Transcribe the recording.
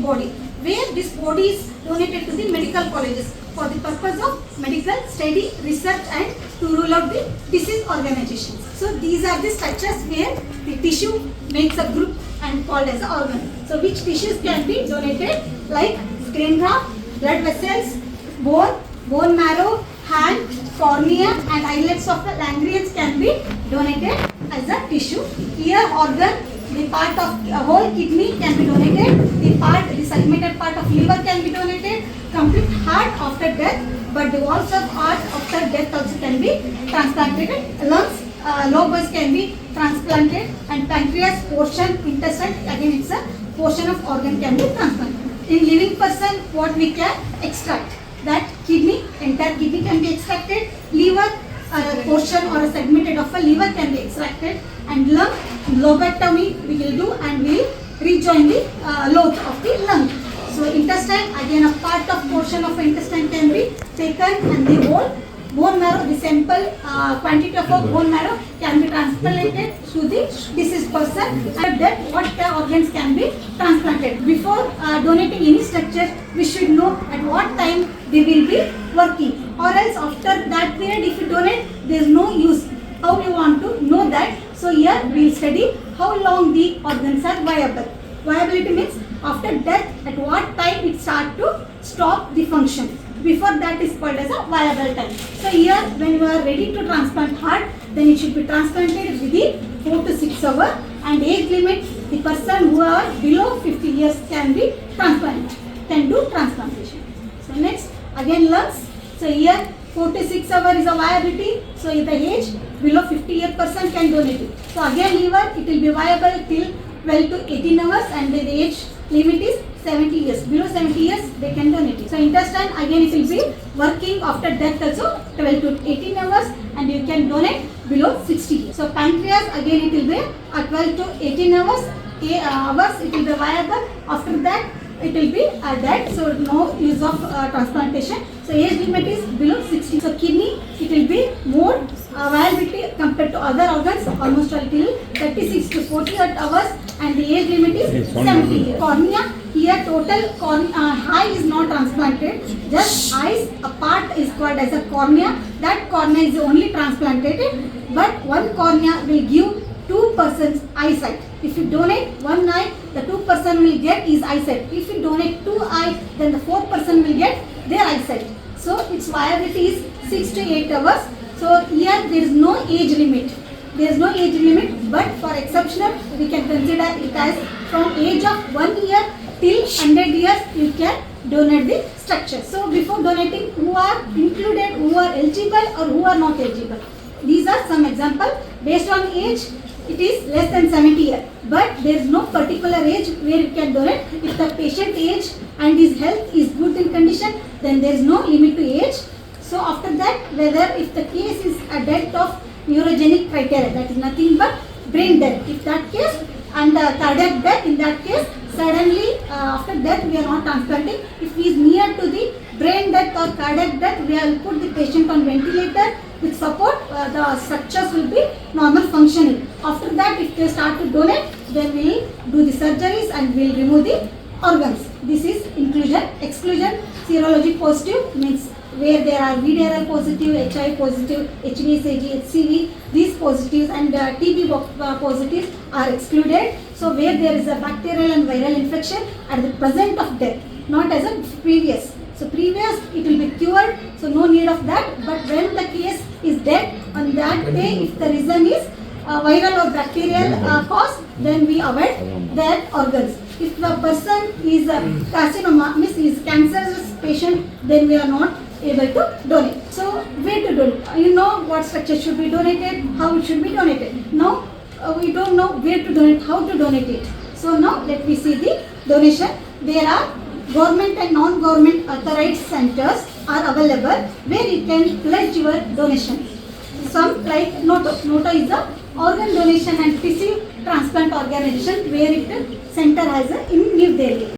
body, where this body is donated to the medical colleges for the purpose of medical study, research and to rule out the disease organizations. So these are the structures where the tissue makes a group and called as an organ. So which tissues can be donated, like skin graft, blood vessels, bone marrow, hand, cornea and islets of the Langerhans can be donated as a tissue. Here organ, the part of a whole kidney can be donated, the segmented part of liver can be donated, complete heart after death, but the walls of heart after death also can be transplanted, lungs, lobes can be transplanted and pancreas portion, intestine, again it's a portion of organ can be transplanted. In living person, what we can extract? That kidney, entire kidney can be extracted, liver, a portion or a segmented of a liver can be extracted, and lung, lobectomy we will do and we will rejoin the lobes of the lung. So intestine, again a part of portion of intestine can be taken and the whole bone marrow, the sample quantity of a bone marrow can be transplanted to the deceased person, and then what organs can be transplanted. Before donating any structure, we should know at what time they will be working, or else after that period if you donate, there is no use. How you want to know that? So here we will study how long the organs are viable. Viability means after death, at what time it start to stop the function. Before that is called as a viable time. So here when you are ready to transplant heart, then it should be transplanted within 4 to 6 hours, and age limit, the person who are below 50 years can be transplanted, can do transplantation. So next, again lungs. So here 4 to 6 hours is a viability. So if the age below 50 year person can donate it. So again liver, it will be viable till 12 to 18 hours and the age limit is 70 years. Below 70 years they can donate it. So intestine, again it will be working after death also 12 to 18 hours and you can donate below 60 years. So pancreas, again it will be at 12 to 18 hours it will be viable. After that it will be dead, so no use of transplantation. So age limit is below 60. So kidney, it will be more viability compared to other organs, almost until 36 to 48 hours, and the age limit is 70 years. Cornea, here total eye is not transplanted, just eyes, a part is called as a cornea. That cornea is only transplanted, but one cornea will give 2 persons eyesight. If you donate one eye, the 2 person will get his eyesight. If you donate 2 eyes, then the 4 person will get their eyesight. So its viability is 6 to 8 hours. So here there is no age limit. There is no age limit, but for exceptional we can consider it as from age of 1 year till 100 years you can donate the structure. So before donating, who are included, who are eligible or who are not eligible. These are some examples. Based on age, it is less than 70 years, but there is no particular age where you can donate. If the patient age and his health is good in condition, then there is no limit to age. So after that, whether if the case is a death of neurogenic criteria, that is nothing but brain death. If that case and cardiac death, in that case, suddenly after death we are not transplanting. If he is near to the brain death or cardiac death, we will put the patient on ventilator. With support, the structures will be normal functioning. After that, if they start to donate, then we will do the surgeries and we will remove the organs. This is inclusion. Exclusion, serology positive means where there are VDRL positive, HIV positive, HBsAg, HCV, these positives and TB positives are excluded. So where there is a bacterial and viral infection at the present of death, not as a previous. So previous it will be cured, so no need of that. But when the case is dead, on that day, if the reason is viral or bacterial cause, then we avoid that organs. If the person is carcinoma, means is cancerous patient, then we are not able to donate. So where to donate? You know what structure should be donated, how it should be donated. Now we don't know where to donate, how to donate it. So now let me see the donation. There are government and non-government authorized centers are available where you can pledge your donation. Some like Noto. Noto is the organ donation and tissue transplant organization where it center has in New Delhi.